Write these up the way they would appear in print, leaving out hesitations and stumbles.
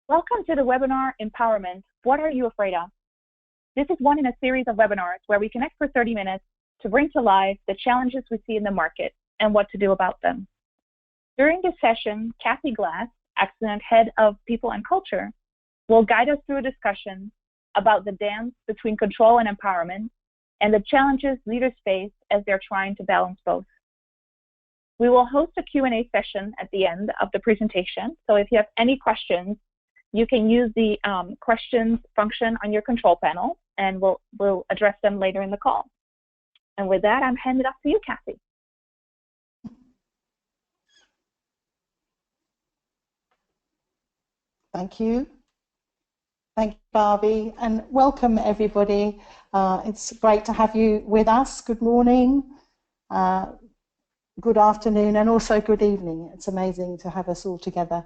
Welcome to the webinar, Empowerment, What Are You Afraid of? This is one in a series of webinars where we connect for 30 minutes to bring to life the challenges we see in the market and what to do about them. During this session, Cathy Glass, Axialent Head of People and Culture, will guide us through a discussion about the dance between control and empowerment and the challenges leaders face as they're trying to balance both. We will host a Q&A session at the end of the presentation, so if you have any questions, you can use the questions function on your control panel, and we'll address them later in the call. And with that, I'm handing it off to you, Cathy. Thank you. Thank you, Barbie, and welcome everybody. It's great to have you with us. Good morning, good afternoon, and also good evening. It's amazing to have us all together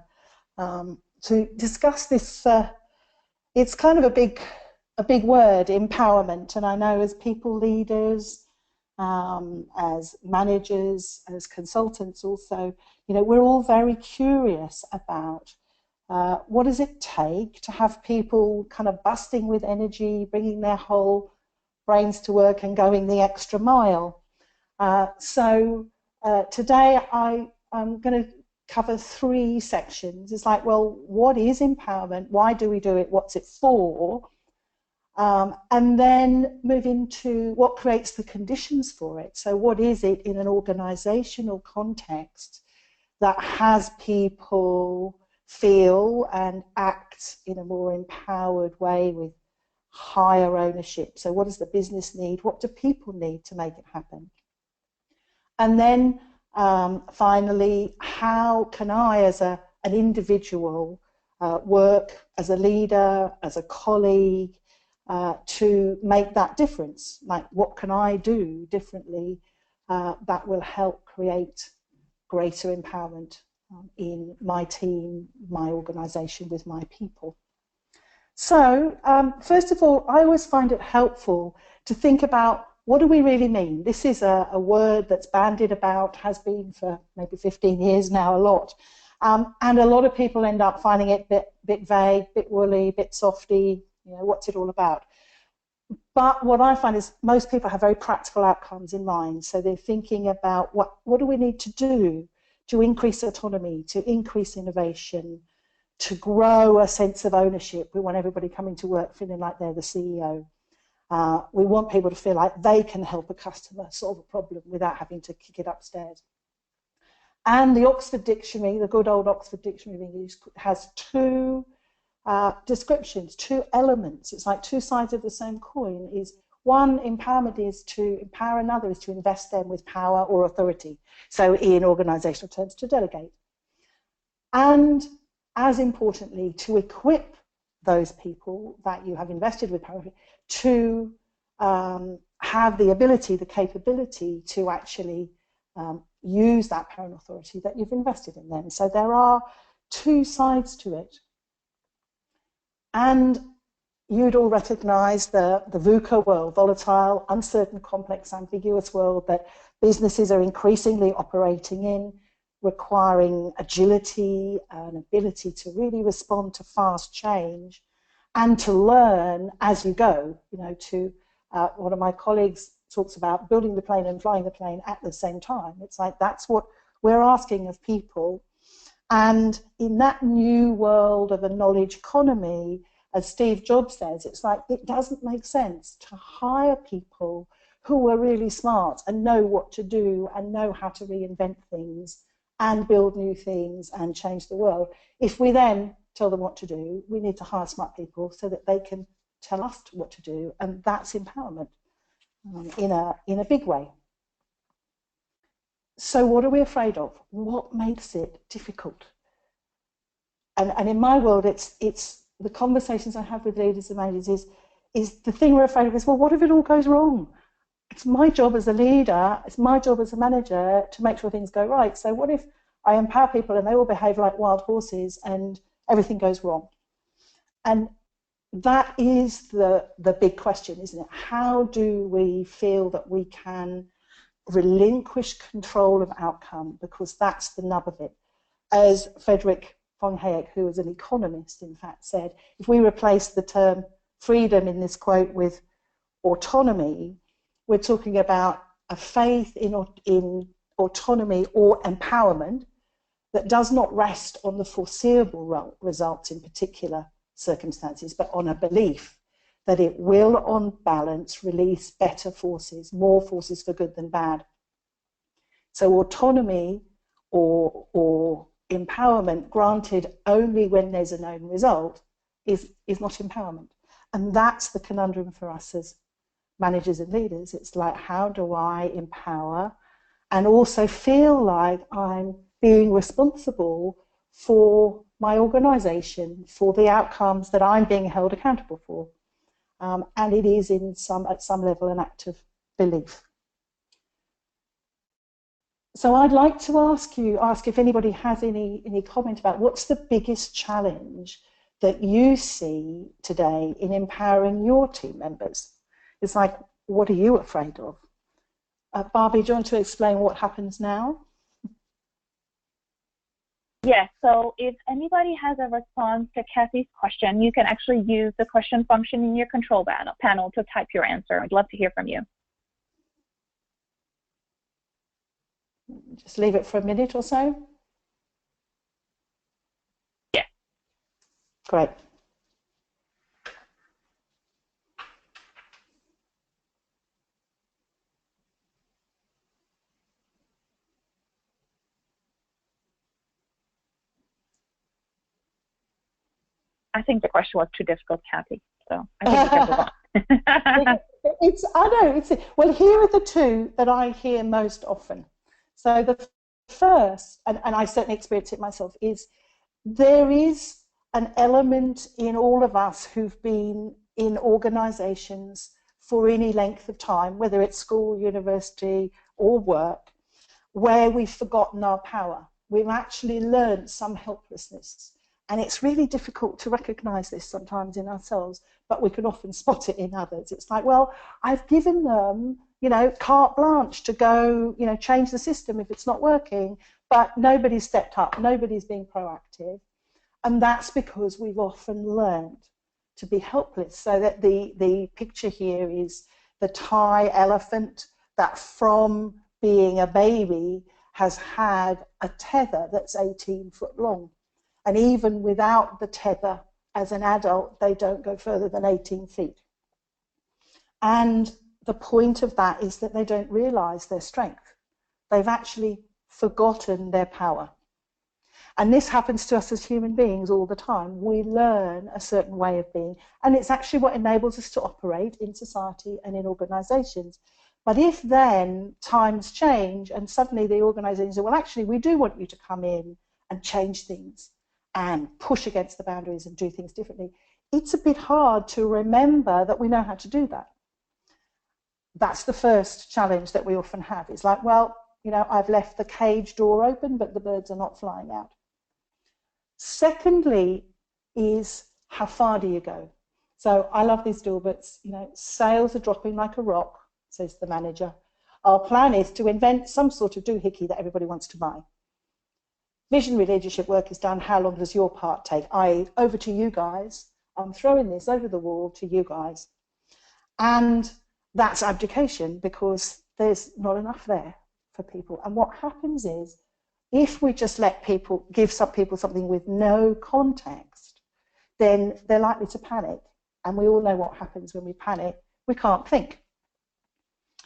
to discuss this. It's kind of a big word, empowerment, and I know as people leaders, as managers, as consultants also, you know, we're all very curious about what does it take to have people kind of busting with energy, bringing their whole brains to work and going the extra mile. So today I'm going to cover 3 sections. It's like, well, what is empowerment? Why do we do it? What's it for? And then move into what creates the conditions for it. So what is it in an organizational context that has people feel and act in a more empowered way with higher ownership? So what does the business need? What do people need to make it happen? And then finally, how can I as an individual work as a leader, as a colleague, to make that difference? Like, what can I do differently that will help create greater empowerment in my team, my organization, with my people? So first of all, I always find it helpful to think about, what do we really mean? This is a word that's bandied about, has been for maybe 15 years now, a lot. And a lot of people end up finding it a bit vague, bit woolly, bit softy, you know, what's it all about? But what I find is most people have very practical outcomes in mind. So they're thinking about what do we need to do to increase autonomy, to increase innovation, to grow a sense of ownership. We want everybody coming to work feeling like they're the CEO. We want people to feel like they can help a customer solve a problem without having to kick it upstairs. And the Oxford Dictionary, the good old Oxford Dictionary of English, has 2 descriptions, 2 elements. It's like 2 sides of the same coin. Is one, empowerment is to empower, another is to invest them with power or authority. So in organizational terms, to delegate. And as importantly, to equip those people that you have invested with power to have the ability, the capability to actually use that power and authority that you've invested in them. So there are 2 sides to it. And you'd all recognize the VUCA world, volatile, uncertain, complex, ambiguous world that businesses are increasingly operating in, requiring agility and ability to really respond to fast change and to learn as you go. You know, to one of my colleagues talks about building the plane and flying the plane at the same time. It's like that's what we're asking of people. And in that new world of a knowledge economy, as Steve Jobs says, it's like it doesn't make sense to hire people who are really smart and know what to do and know how to reinvent things and build new things and change the world. If we then tell them what to do, we need to hire smart people so that they can tell us what to do, and that's empowerment in a big way. So what are we afraid of? What makes it difficult? And in my world, it's the conversations I have with leaders and managers is the thing we're afraid of is, well, what if it all goes wrong? It's my job as a leader, it's my job as a manager to make sure things go right. So what if I empower people and they all behave like wild horses and everything goes wrong? And that is the big question, isn't it? How do we feel that we can relinquish control of outcome? Because that's the nub of it. As Frederick von Hayek, who was an economist, in fact, said, if we replace the term freedom in this quote with autonomy, we're talking about a faith in autonomy or empowerment that does not rest on the foreseeable results in particular circumstances, but on a belief that it will, on balance, release better forces, more forces for good than bad. So autonomy or empowerment granted only when there's a known result is not empowerment. And that's the conundrum for us as managers and leaders. It's like, how do I empower and also feel like I'm being responsible for my organisation, for the outcomes that I'm being held accountable for? And it is at some level an act of belief. So I'd like to ask if anybody has any comment about what's the biggest challenge that you see today in empowering your team members. It's like, what are you afraid of? Barbie, do you want to explain what happens now? Yes, so if anybody has a response to Cathy's question, you can actually use the question function in your control panel to type your answer. I'd love to hear from you. Just leave it for a minute or so. Yeah. Great. I think the question was too difficult, Cathy. So I think we can move on. Well, here are the two that I hear most often. So the first, and I certainly experience it myself, is there is an element in all of us who've been in organisations for any length of time, whether it's school, university, or work, where we've forgotten our power. We've actually learned some helplessness. And it's really difficult to recognise this sometimes in ourselves, but we can often spot it in others. It's like, well, I've given them, carte blanche to go, change the system if it's not working, but nobody's stepped up, nobody's being proactive. And that's because we've often learned to be helpless. So that the picture here is the Thai elephant that from being a baby has had a tether that's 18 foot long. And even without the tether, as an adult, they don't go further than 18 feet. And the point of that is that they don't realise their strength. They've actually forgotten their power. And this happens to us as human beings all the time. We learn a certain way of being, and it's actually what enables us to operate in society and in organisations. But if then times change and suddenly the organisations say, well, actually, we do want you to come in and change things and push against the boundaries and do things differently, it's a bit hard to remember that we know how to do that. That's the first challenge that we often have. It's like, well, I've left the cage door open, but the birds are not flying out. Secondly is, how far do you go? So I love these Dilberts, sales are dropping like a rock, says the manager. Our plan is to invent some sort of doohickey that everybody wants to buy. Visionary leadership work is done. How long does your part take? Over to you guys. I'm throwing this over the wall to you guys. And that's abdication, because there's not enough there for people. And what happens is, if we just give some people something with no context, then they're likely to panic. And we all know what happens when we panic. We can't think.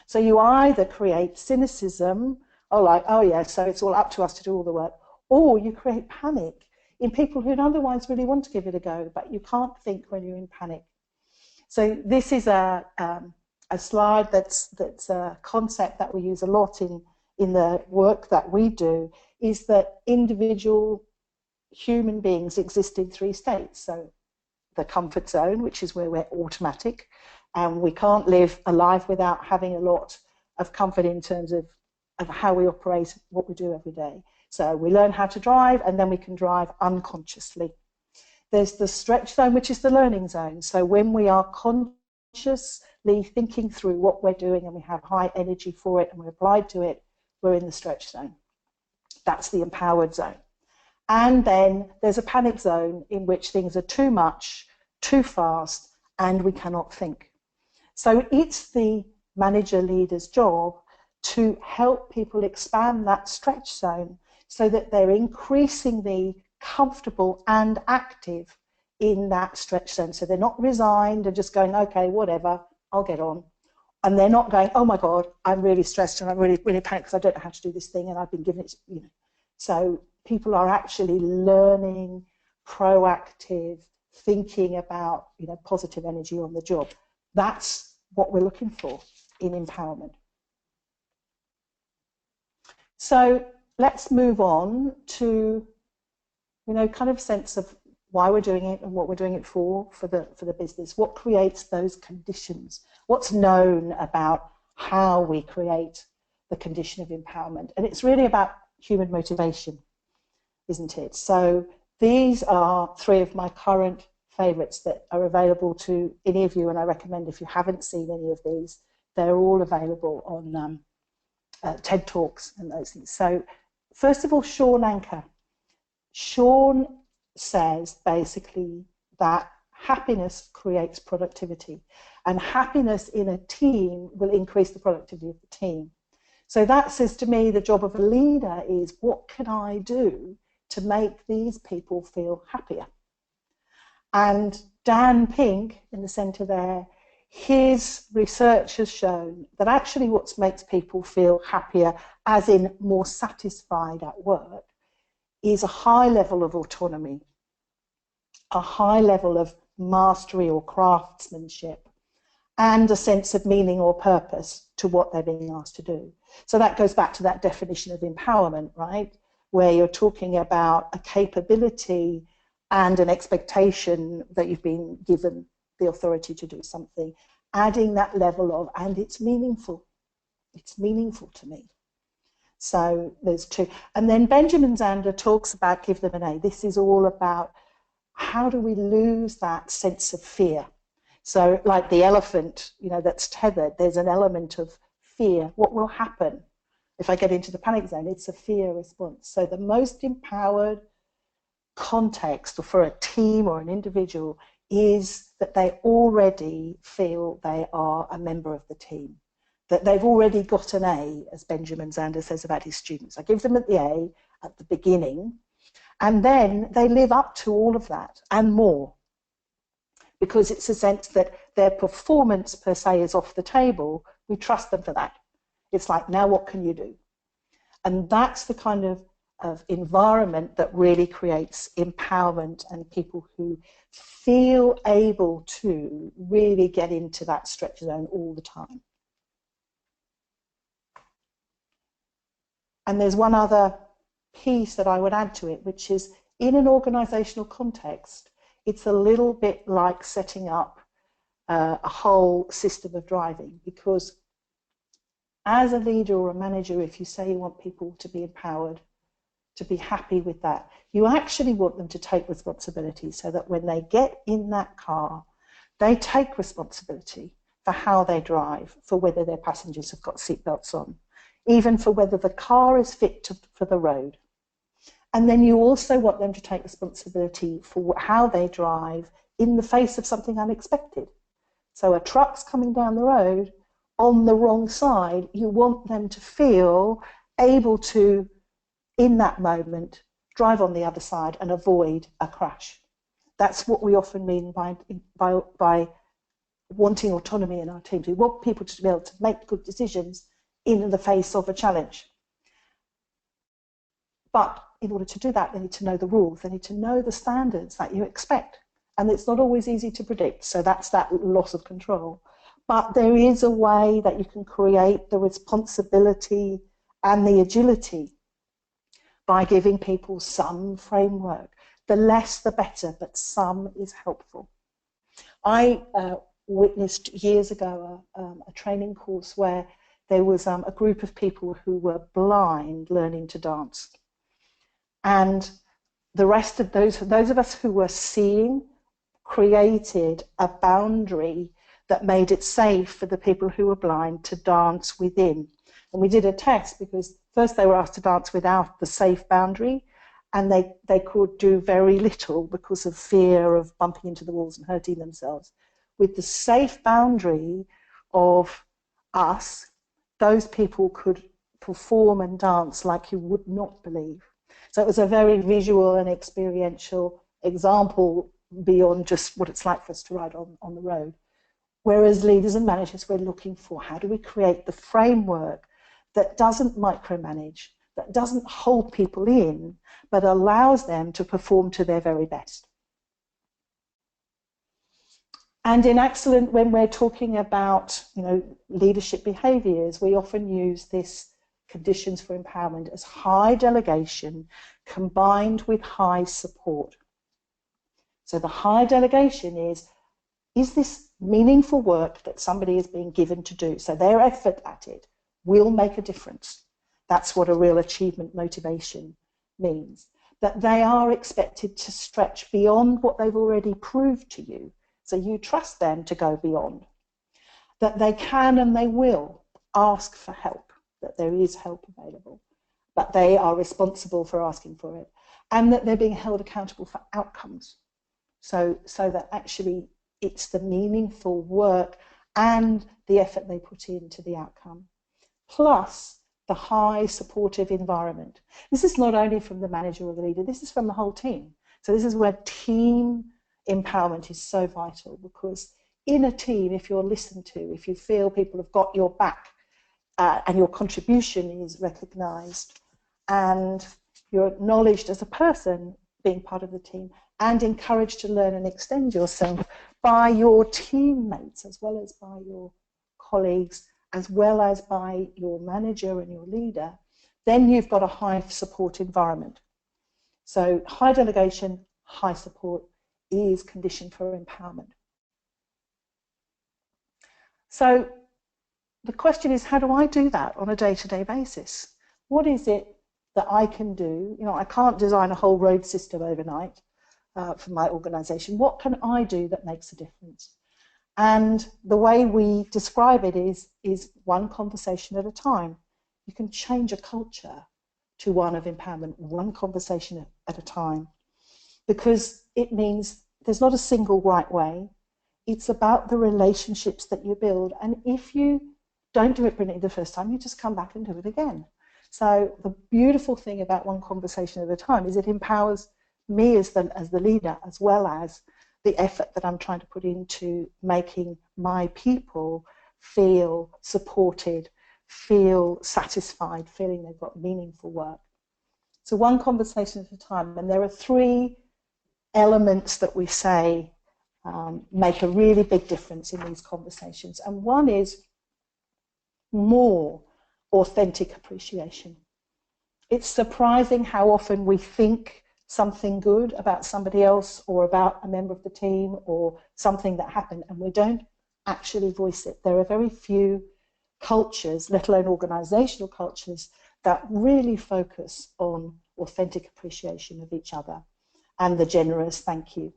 So you either create cynicism, oh yeah, so it's all up to us to do all the work, or you create panic in people who'd otherwise really want to give it a go, but you can't think when you're in panic. So this is a slide that's a concept that we use a lot in the work that we do, is that individual human beings exist in three states. So the comfort zone, which is where we're automatic, and we can't live a life without having a lot of comfort in terms of how we operate, what we do every day. So we learn how to drive, and then we can drive unconsciously. There's the stretch zone, which is the learning zone. So when we are consciously thinking through what we're doing and we have high energy for it and we're applied to it, we're in the stretch zone. That's the empowered zone. And then there's a panic zone in which things are too much, too fast, and we cannot think. So it's the manager leader's job to help people expand that stretch zone so that they're increasingly comfortable and active in that stretch zone. So they're not resigned and just going, okay, whatever, I'll get on. And they're not going, oh my God, I'm really stressed and I'm really panicked because I don't know how to do this thing and I've been given it, you know. So people are actually learning, proactive, thinking about, you know, positive energy on the job. That's what we're looking for in empowerment. So let's move on to, you know, kind of sense of why we're doing it and what we're doing it for the business. What creates those conditions? What's known about how we create the condition of empowerment? And it's really about human motivation, isn't it? So these are three of my current favorites that are available to any of you, and I recommend if you haven't seen any of these, they're all available on TED Talks and those things. So first of all, Sean Anker. Sean says basically that happiness creates productivity, and happiness in a team will increase the productivity of the team. So that says to me the job of a leader is, what can I do to make these people feel happier? And Dan Pink, in the centre there, his research has shown that actually what makes people feel happier, as in more satisfied at work, is a high level of autonomy, a high level of mastery or craftsmanship, and a sense of meaning or purpose to what they're being asked to do. So that goes back to that definition of empowerment, right? Where you're talking about a capability and an expectation that you've been given the authority to do something, adding that level of, and it's meaningful to me. So there's two. And then Benjamin Zander talks about give them an A. This is all about how do we lose that sense of fear? So like the elephant, you know, that's tethered, there's an element of fear. What will happen if I get into the panic zone? It's a fear response. So the most empowered context for a team or an individual is that they already feel they are a member of the team, that they've already got an A, as Benjamin Zander says about his students. I give them the A at the beginning, and then they live up to all of that and more, because it's a sense that their performance per se is off the table. We trust them for that. It's like, now what can you do? And that's the kind of environment that really creates empowerment and people who feel able to really get into that stretch zone all the time. And there's one other piece that I would add to it, which is in an organizational context, it's a little bit like setting up a whole system of driving, because as a leader or a manager, if you say you want people to be empowered, to be happy with that, you actually want them to take responsibility so that when they get in that car, they take responsibility for how they drive, for whether their passengers have got seatbelts on, even for whether the car is fit for the road. And then you also want them to take responsibility for how they drive in the face of something unexpected. So a truck's coming down the road on the wrong side, you want them to feel able to, in that moment, drive on the other side and avoid a crash. That's what we often mean by wanting autonomy in our teams. We want people to be able to make good decisions in the face of a challenge. But in order to do that, they need to know the rules. They need to know the standards that you expect. And it's not always easy to predict, so that's that loss of control. But there is a way that you can create the responsibility and the agility by giving people some framework. The less the better, but some is helpful. I witnessed years ago a training course where there was a group of people who were blind learning to dance. And the rest of those of us who were seeing created a boundary that made it safe for the people who were blind to dance within. And we did a test because first they were asked to dance without the safe boundary, and they could do very little because of fear of bumping into the walls and hurting themselves. With the safe boundary of us, those people could perform and dance like you would not believe. So it was a very visual and experiential example beyond just what it's like for us to ride on the road. Whereas leaders and managers, we're looking for how do we create the framework that doesn't micromanage, that doesn't hold people in, but allows them to perform to their very best. And in Axialent, when we're talking about, leadership behaviours, we often use this conditions for empowerment as high delegation combined with high support. So the high delegation is this meaningful work that somebody is being given to do? So their effort at it will make a difference. That's what a real achievement motivation means. That they are expected to stretch beyond what they've already proved to you. So you trust them to go beyond. That they can and they will ask for help, that there is help available, but they are responsible for asking for it. And that they're being held accountable for outcomes. So that actually it's the meaningful work and the effort they put into the outcome, plus the high supportive environment. This is not only from the manager or the leader, this is from the whole team. So this is where team empowerment is so vital, because in a team, if you're listened to, if you feel people have got your back and your contribution is recognised and you're acknowledged as a person being part of the team and encouraged to learn and extend yourself by your teammates as well as by your colleagues, as well as by your manager and your leader, then you've got a high support environment. So high delegation, high support is conditioned for empowerment. So the question is, how do I do that on a day-to-day basis? What is it that I can do? I can't design a whole road system overnight for my organisation. What can I do that makes a difference? And the way we describe it is one conversation at a time. You can change a culture to one of empowerment, one conversation at a time, because it means there's not a single right way. It's about the relationships that you build. And if you don't do it brilliantly the first time, you just come back and do it again. So the beautiful thing about one conversation at a time is it empowers me as the leader, as well as the effort that I'm trying to put into making my people feel supported, feel satisfied, feeling they've got meaningful work. So one conversation at a time. And there are three elements that we say make a really big difference in these conversations. And one is more authentic appreciation. It's surprising how often we think something good about somebody else or about a member of the team or something that happened, and we don't actually voice it. There are very few cultures, let alone organizational cultures, that really focus on authentic appreciation of each other and the generous thank you.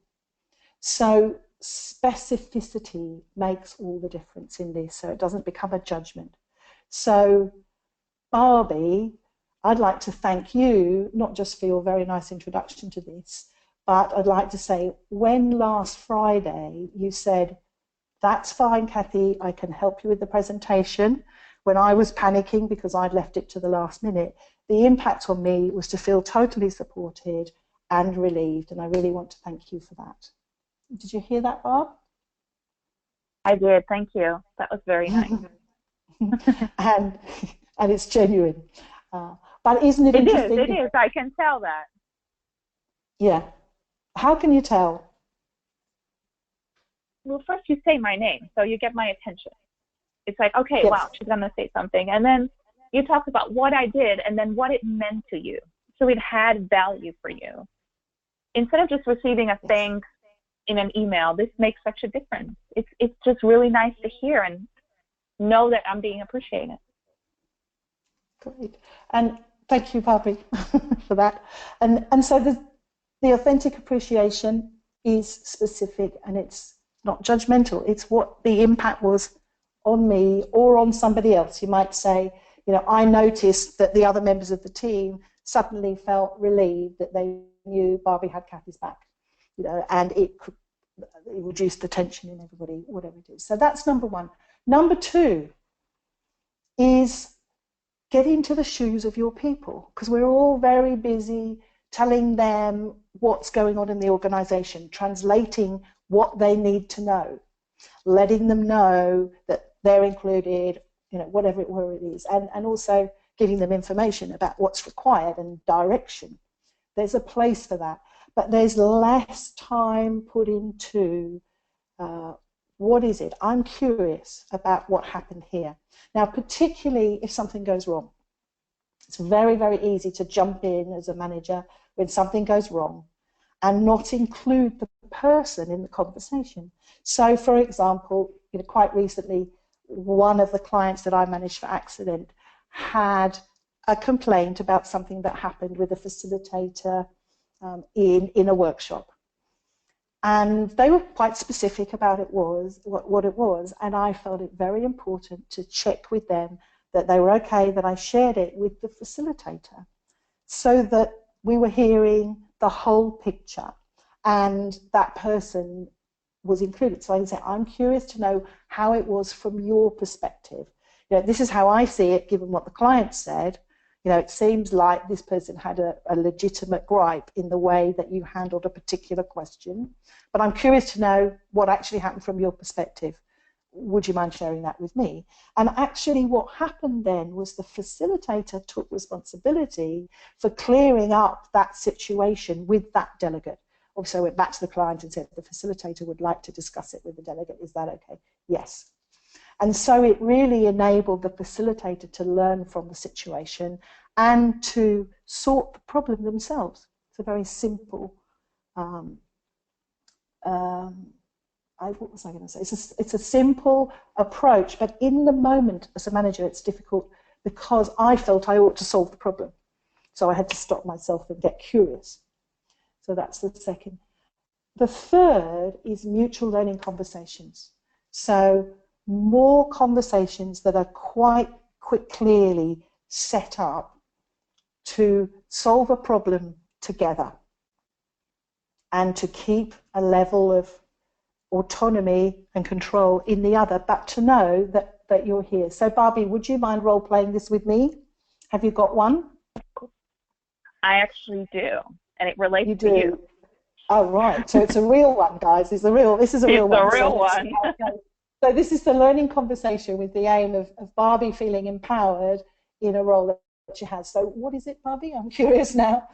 So specificity makes all the difference in this, so it doesn't become a judgment. So Barbie, I'd like to thank you, not just for your very nice introduction to this, but I'd like to say, when last Friday you said, that's fine, Cathy, I can help you with the presentation, when I was panicking because I'd left it to the last minute, the impact on me was to feel totally supported and relieved, and I really want to thank you for that. Did you hear that, Barb? I did, thank you. That was very nice. and it's genuine. But isn't it interesting? It is, I can tell that. Yeah. How can you tell? Well, first you say my name, so you get my attention. It's like, okay, yes. Wow, she's going to say something. And then you talk about what I did and then what it meant to you. So it had value for you. Instead of just receiving a thanks in an email, this makes such a difference. It's just really nice to hear and know that I'm being appreciated. Great. And thank you, Barbie, for that. And so the authentic appreciation is specific, and it's not judgmental. It's what the impact was on me or on somebody else. You might say, I noticed that the other members of the team suddenly felt relieved that they knew Barbie had Cathy's back, you know, and it reduced the tension in everybody, whatever it is. So that's number one. Number two is get into the shoes of your people, because we're all very busy telling them what's going on in the organization, translating what they need to know, letting them know that they're included, you know, whatever it is, and also giving them information about what's required and direction. There's a place for that, but there's less time put into what is it? I'm curious about what happened here. Now, particularly if something goes wrong. It's very, very easy to jump in as a manager when something goes wrong and not include the person in the conversation. So, for example, you know, quite recently, one of the clients that I managed for Axialent had a complaint about something that happened with a facilitator in a workshop. And they were quite specific about what it was, and I felt it very important to check with them that they were okay, that I shared it with the facilitator so that we were hearing the whole picture and that person was included. So I can say, I'm curious to know how it was from your perspective. You know, this is how I see it, given what the client said. You know, it seems like this person had a legitimate gripe in the way that you handled a particular question. But I'm curious to know what actually happened from your perspective. Would you mind sharing that with me? And actually what happened then was the facilitator took responsibility for clearing up that situation with that delegate. Also, I went back to the client and said, the facilitator would like to discuss it with the delegate. Is that okay? Yes. And so it really enabled the facilitator to learn from the situation and to sort the problem themselves. It's a very simple, what was I going to say? It's a simple approach, but in the moment as a manager it's difficult because I felt I ought to solve the problem. So I had to stop myself and get curious. So that's the second. The third is mutual learning conversations. So more conversations that are quite clearly set up to solve a problem together and to keep a level of autonomy and control in the other, but to know that you're here. So Barbie, would you mind role-playing this with me? Have you got one? I actually do, and it relates you to you. Oh, right. So it's a real one, guys. This is a real one. It's a real one. So this is the learning conversation with the aim of Barbie feeling empowered in a role that she has. So what is it, Barbie? I'm curious now.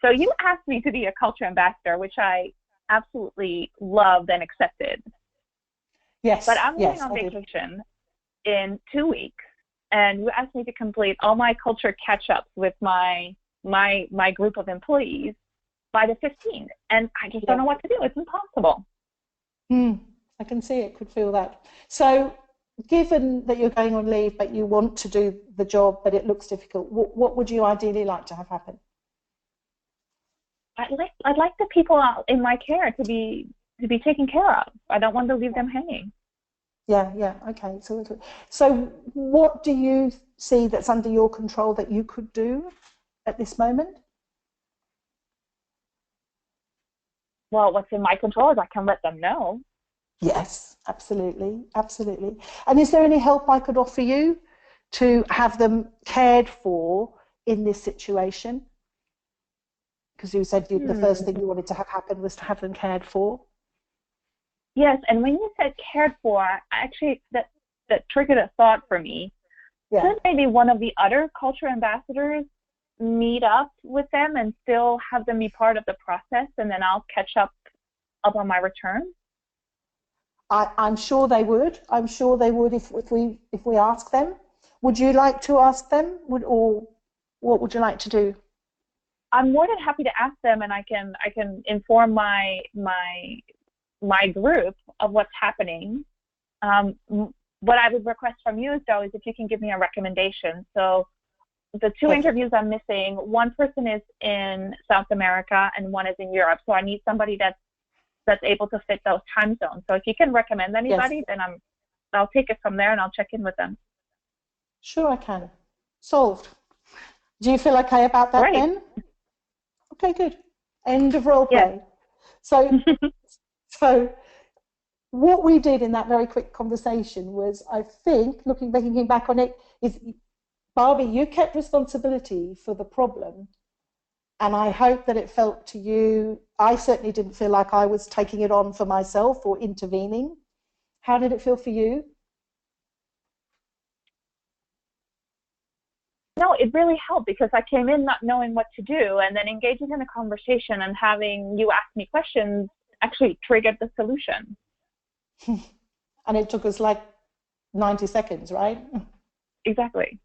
So you asked me to be a culture ambassador, which I absolutely loved and accepted. Yes. But I'm going on vacation in 2 weeks, and you asked me to complete all my culture catch-ups with my group of employees by the 15th, and I just don't know what to do. It's impossible. I can see it, could feel that. So given that you're going on leave but you want to do the job but it looks difficult, what would you ideally like to have happen? I'd like the people in my care to be taken care of. I don't want to leave them hanging. Yeah, okay. So what do you see that's under your control that you could do at this moment? Well, what's in my control is I can let them know. Yes, absolutely, absolutely. And is there any help I could offer you to have them cared for in this situation? Because you said the first thing you wanted to have happen was to have them cared for. Yes, and when you said cared for, actually that triggered a thought for me. Yeah. Could maybe one of the other culture ambassadors meet up with them and still have them be part of the process, and then I'll catch up on my return? I'm sure they would. I'm sure they would if we ask them. Would you like to ask them, or what would you like to do? I'm more than happy to ask them, and I can inform my group of what's happening. What I would request from you, though, is if you can give me a recommendation. So the two interviews I'm missing, one person is in South America and one is in Europe. So I need somebody that's able to fit those time zones. So if you can recommend anybody, then I'll take it from there and I'll check in with them. Sure, I can. Solved. Do you feel okay about that Great. then? Okay, good. End of role play. Yes. So what we did in that very quick conversation was, I think, looking back on it, is, Barbie, you kept responsibility for the problem, and I hope that it felt to you, I certainly didn't feel like I was taking it on for myself or intervening. How did it feel for you? No, it really helped because I came in not knowing what to do, and then engaging in a conversation and having you ask me questions actually triggered the solution. And it took us like 90 seconds, right? Exactly.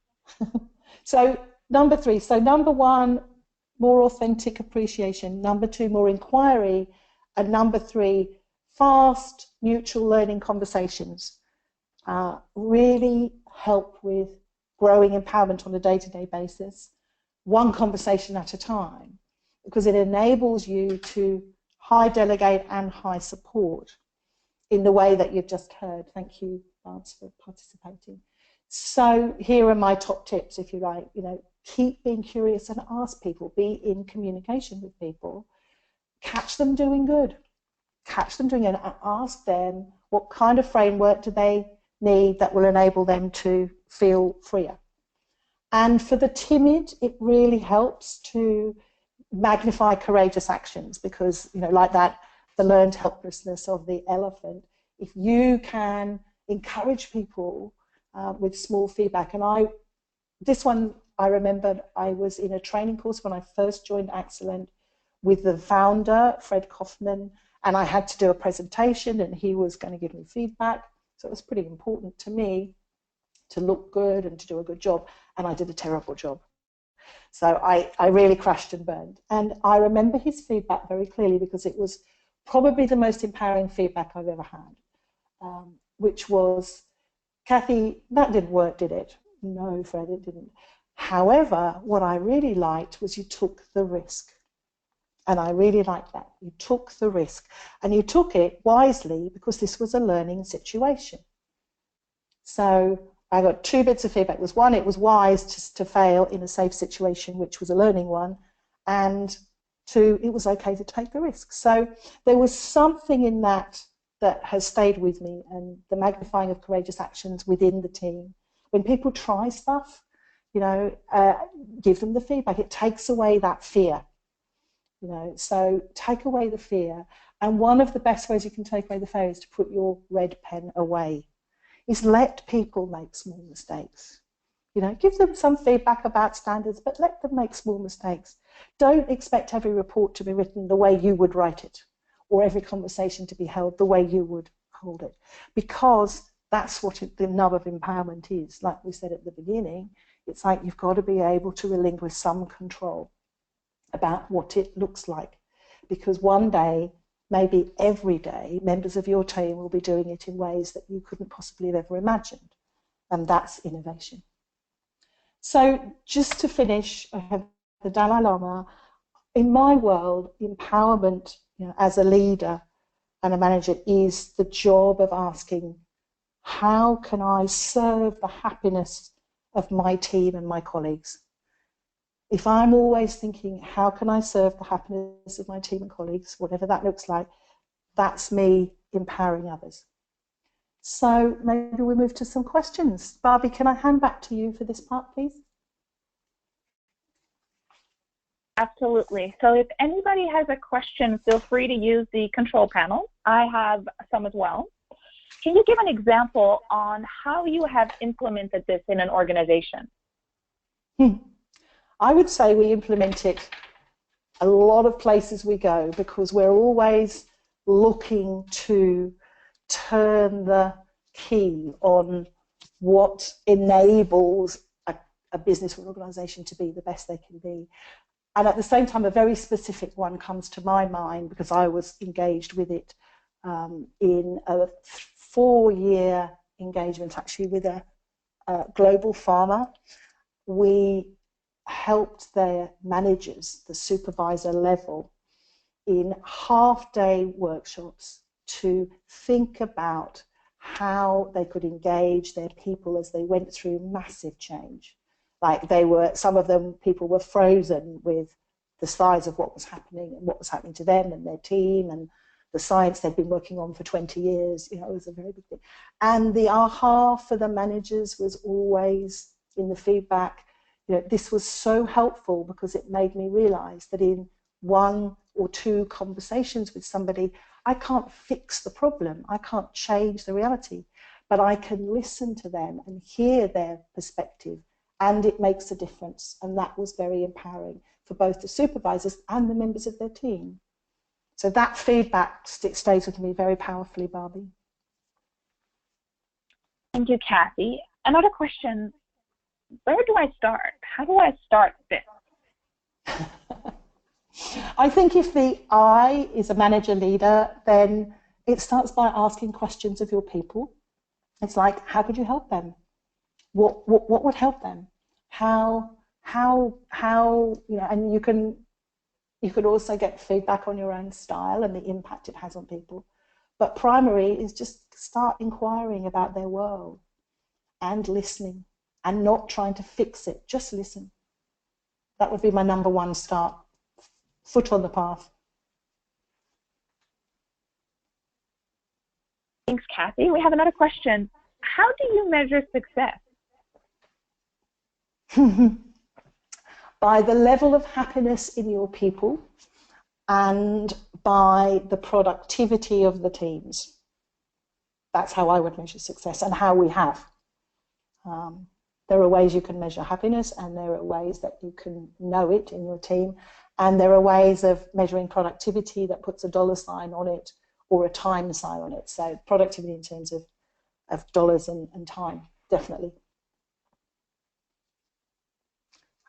So number 3. So number 1, more authentic appreciation. Number 2, more inquiry. And number 3, fast mutual learning conversations. Really help with growing empowerment on a day-to-day basis, one conversation at a time, because it enables you to high delegate and high support in the way that you've just heard. Thank you, Lance, for participating. So here are my top tips, if you like. Keep being curious and ask people. Be in communication with people. Catch them doing good. Catch them doing it and ask them what kind of framework do they need that will enable them to feel freer. And for the timid, it really helps to magnify courageous actions, because, like that, the learned helplessness of the elephant. If you can encourage people with small feedback, and this one I remembered, I was in a training course when I first joined Axialent with the founder, Fred Kaufman, and I had to do a presentation, and he was going to give me feedback. So it was pretty important to me to look good and to do a good job, and I did a terrible job. So I really crashed and burned. And I remember his feedback very clearly, because it was probably the most empowering feedback I've ever had, which was, Cathy, that didn't work, did it? No, Fred, it didn't. However, what I really liked was you took the risk. And I really liked that. You took the risk. And you took it wisely, because this was a learning situation. So I got 2 bits of feedback. One, it was wise to fail in a safe situation, which was a learning one. And 2, it was okay to take the risk. So there was something in that has stayed with me, and the magnifying of courageous actions within the team. When people try stuff, give them the feedback. It takes away that fear. So take away the fear. And one of the best ways you can take away the fear is to put your red pen away. Is let people make small mistakes. Give them some feedback about standards, but let them make small mistakes. Don't expect every report to be written the way you would write it, or every conversation to be held the way you would hold it, because that's what the nub of empowerment is. Like we said at the beginning, it's like you've got to be able to relinquish some control about what it looks like, because one day, maybe every day, members of your team will be doing it in ways that you couldn't possibly have ever imagined, and that's innovation. So just to finish, I have the Dalai Lama. In my world, empowerment, as a leader and a manager, is the job of asking, how can I serve the happiness of my team and my colleagues? If I'm always thinking, how can I serve the happiness of my team and colleagues, whatever that looks like, that's me empowering others. So maybe we move to some questions. Barbie, can I hand back to you for this part, please? Absolutely. So if anybody has a question, feel free to use the control panel. I have some as well. Can you give an example on how you have implemented this in an organization? I would say we implement it a lot of places we go, because we're always looking to turn the key on what enables a business or organization to be the best they can be. And at the same time, a very specific one comes to my mind, because I was engaged with it in a 4-year engagement, actually, with a global pharma. We helped their managers, the supervisor level, in half-day workshops to think about how they could engage their people as they went through massive change. Like some of them, people were frozen with the size of what was happening and what was happening to them and their team and the science they'd been working on for 20 years. You know, it was a very big thing. And the aha for the managers was always in the feedback. You know, this was so helpful because it made me realize that in 1 or 2 conversations with somebody, I can't fix the problem. I can't change the reality, but I can listen to them and hear their perspective, and it makes a difference. And that was very empowering for both the supervisors and the members of their team. So that feedback stays with me very powerfully, Barbie. Thank you, Cathy. Another question, where do I start? How do I start this? I think if the I is a manager leader, then it starts by asking questions of your people. It's like, how could you help them? What would help them? How, you know, and you could also get feedback on your own style and the impact it has on people. But primary is just start inquiring about their world and listening and not trying to fix it, just listen. That would be my number 1 start, foot on the path. Thanks, Cathy. We have another question. How do you measure success? By the level of happiness in your people and by the productivity of the teams. That's how I would measure success, and how we have. There are ways you can measure happiness, and there are ways that you can know it in your team, and there are ways of measuring productivity that puts a dollar sign on it or a time sign on it. So productivity in terms of dollars and time, definitely.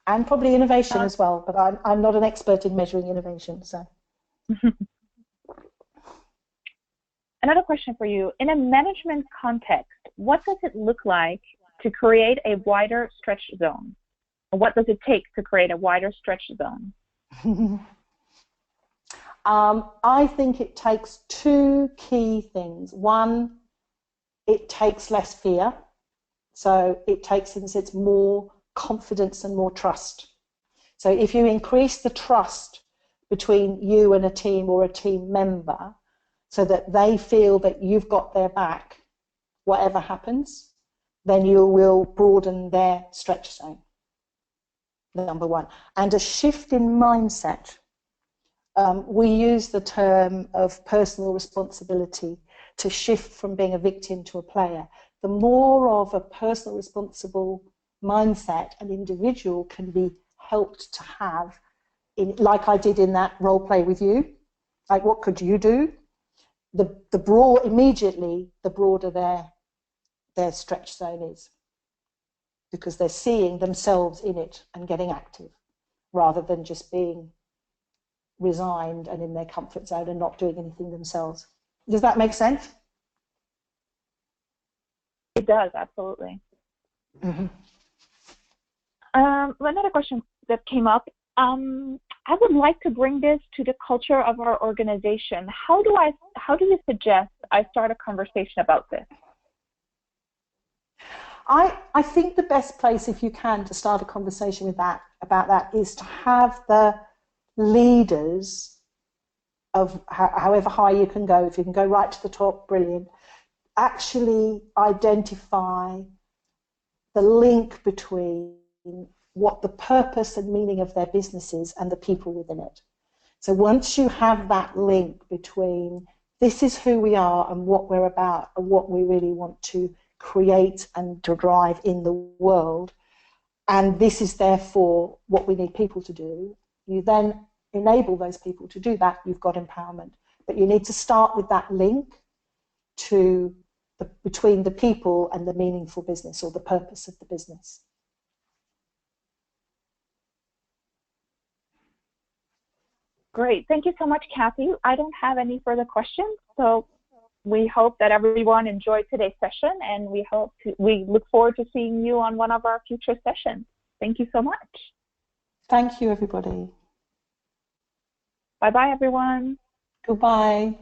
And probably innovation as well, but I'm not an expert in measuring innovation. So. Another question for you. In a management context, what does it look like to create a wider stretch zone? What does it take to create a wider stretch zone? I think it takes 2 key things. One, it takes less fear. So it takes, in a sense, more confidence and more trust. So if you increase the trust between you and a team or a team member so that they feel that you've got their back, whatever happens, then you will broaden their stretch zone, number 1. And a shift in mindset. We use the term of personal responsibility to shift from being a victim to a player. The more of a personal responsible mindset an individual can be helped to have, like I did in that role play with you, like what could you do? Immediately the broader their stretch zone is, because they're seeing themselves in it and getting active rather than just being resigned and in their comfort zone and not doing anything themselves. Does that make sense? It does, absolutely. Mm-hmm. Another question that came up. I would like to bring this to the culture of our organization. How do you suggest I start a conversation about this? I think the best place, if you can, to start a conversation about that is to have the leaders of however high you can go. If you can go right to the top, brilliant. Actually identify the link between what the purpose and meaning of their business is and the people within it. So once you have that link between this is who we are and what we're about and what we really want to create and to drive in the world, and this is therefore what we need people to do, you then enable those people to do that, you've got empowerment. But you need to start with that link to between the people and the meaningful business or the purpose of the business. Great. Thank you so much, Cathy. I don't have any further questions, so we hope that everyone enjoyed today's session, and we look forward to seeing you on one of our future sessions. Thank you so much. Thank you, everybody. Bye-bye, everyone. Goodbye.